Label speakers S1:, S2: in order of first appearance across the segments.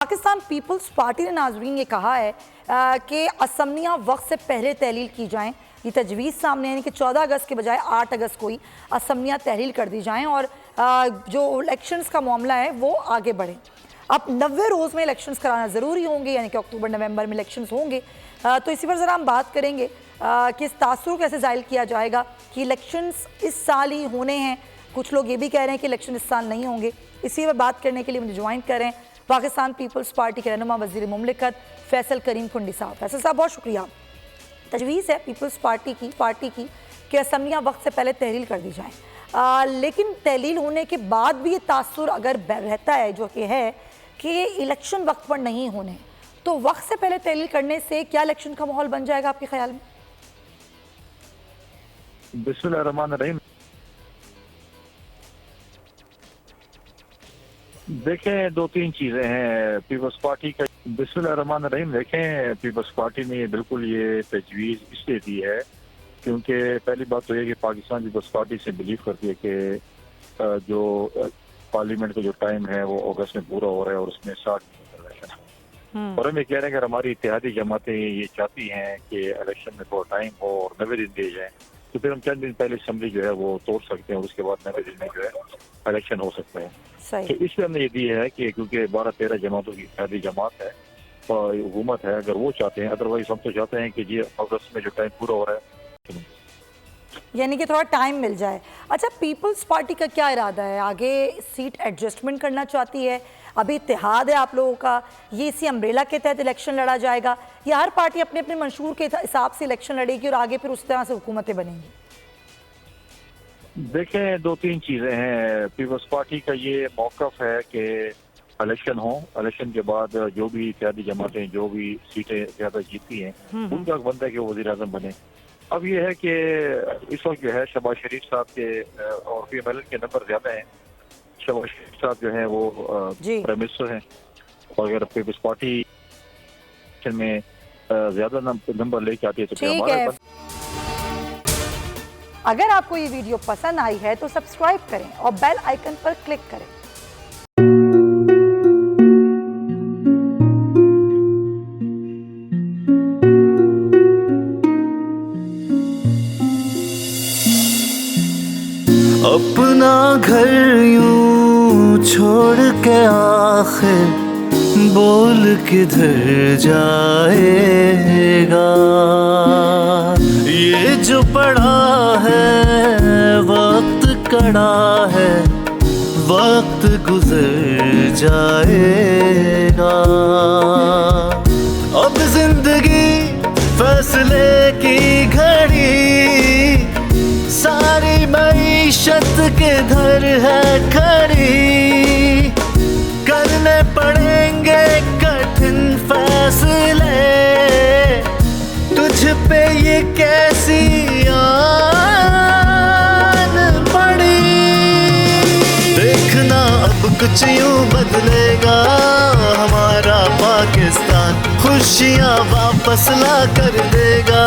S1: Pakistan peoples party ने नाजरीन ये कहा है कि असम्बलियाँ वक्त से पहले तहलील की जाएँ। ये तजवीज़ सामने यानी कि 14 अगस्त के बजाय 8 अगस्त को ही असम्बलियाँ तहलील कर दी जाएँ और जो इलेक्शंस का मामला है वो आगे बढ़े। अब 90 रोज़ में इलेक्शंस कराना ज़रूरी होंगे, यानी कि अक्टूबर नवंबर में इलेक्शंस होंगे। तो इसी पर ज़रा हम बात करेंगे कि इस तासुर कैसे ज़ाहिर किया जाएगा कि इलेक्शंस इस साल ही होने हैं। कुछ लोग ये भी कह रहे हैं कि इलेक्शन इस साल नहीं होंगे। इसी पर बात करने के लिए मुझे ज्वाइन कर रहे हैं पाकिस्तान पीपल्स पार्टी के रहनुमा वज़ीर मुमलिकत फैसल करीम खुंडी साहब। फैसल साहब बहुत शुक्रिया। तजवीज़ है पीपल्स पार्टी की कि असम्बलियाँ वक्त से पहले तहलील कर दी जाएँ, लेकिन तहलील होने के बाद भी ये तासुर अगर रहता है जो कि है कि इलेक्शन वक्त पर नहीं होने, तो वक्त से पहले तहलील करने से क्या इलेक्शन का माहौल बन जाएगा आपके ख्याल में?
S2: बिस्मिल्लाहिर्रहमानिर्रहीम। देखें, दो तीन चीजें हैं पीपल्स पार्टी का। बिस्मिल्लाहिर्रहमानिर्रहीम। देखें, पीपल्स पार्टी ने बिल्कुल ये तजवीज़ इसलिए दी है क्योंकि पहली बात तो ये कि पाकिस्तान पीपल्स पार्टी से बिलीव करती है कि जो पार्लियामेंट का जो टाइम है वो अगस्त में पूरा हो रहा है और उसमें 60 और हम ये कह रहे हैं कि हमारी इत्तेहादी जमातें ये चाहती हैं कि इलेक्शन में थोड़ा टाइम हो और 90 दिन दिए जाए, तो फिर हम चंद दिन पहले असम्बली जो है वो तोड़ सकते हैं और उसके बाद 90 दिन में जो है इलेक्शन हो सकता है। तो इसलिए हमने ये दी है कि क्योंकि 12-13 जमातों की इत्तेहादी जमात है और हुकूमत है, अगर वो चाहते हैं, अदरवाइज हम तो चाहते हैं कि जी अगस्त में जो टाइम पूरा हो रहा है,
S1: यानी कि थोड़ा टाइम मिल जाए। अच्छा, पीपल्स पार्टी का क्या इरादा है? आगे सीट एडजस्टमेंट करना चाहती है? अभी इत्तेहाद है आप लोगों का, ये इसी अम्ब्रेला के तहत इलेक्शन लड़ा जाएगा या हर पार्टी अपने अपने मंशूर के हिसाब से इलेक्शन लड़ेगी और आगे फिर उस तरह से हुकूमतें बनेंगी?
S2: देखें, दो तीन चीजें हैं। पीपल्स पार्टी का ये मौकफ है कि इलेक्शन हो, इलेक्शन के बाद जो भी इत्तेहादी जमातें जो भी सीटें ज्यादा जीती हैं उनका बनता है कि वो वज़ीर आज़म बने। अब ये है कि इस वक्त जो है शहबाज शरीफ साहब के और पीएमएल के नंबर ज्यादा हैं। शहबाज शरीफ साहब जो है वो प्राइम मिनिस्टर हैं और अगर पीपल्स पार्टी में ज्यादा नंबर लेके आती है तो फिर हमारा।
S1: अगर आपको ये वीडियो पसंद आई है तो सब्सक्राइब करें और बेल आइकन पर क्लिक करें।
S3: अपना घर यूं छोड़ के आखिर बोल किधर जाएगा। ये जो पड़ा है वक्त कड़ा है, वक्त गुजर जाएगा। अब जिंदगी फैसले की घड़ी, सारी मईशत किधर है खड़ी। करने पड़ेंगे कठिन फैसले, तुझ पे ये कैसी आन पड़ी। देखना अब कुछ यूं बदलेगा हमारा पाकिस्तान, खुशियाँ वापस ला कर देगा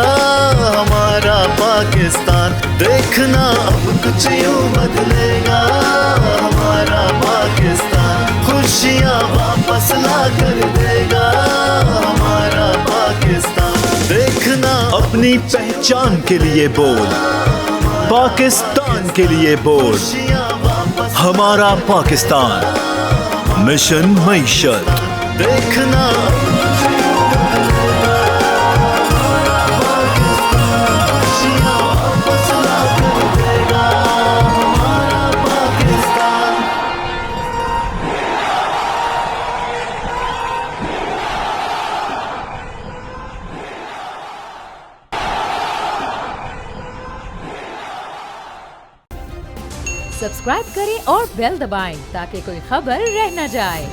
S3: हमारा पाकिस्तान। देखना अब कुछ यूं बदलेगा हमारा पाकिस्तान, खुशियाँ वापस ला कर देगा हमारा पाकिस्तान। देखना अपनी पहचान के लिए बोल, पाकिस्तान के लिए बोल, हमारा पाकिस्तान मिशन मईशत। देखना
S4: सब्सक्राइब करें और बेल दबाएं ताकि कोई खबर रह न जाए।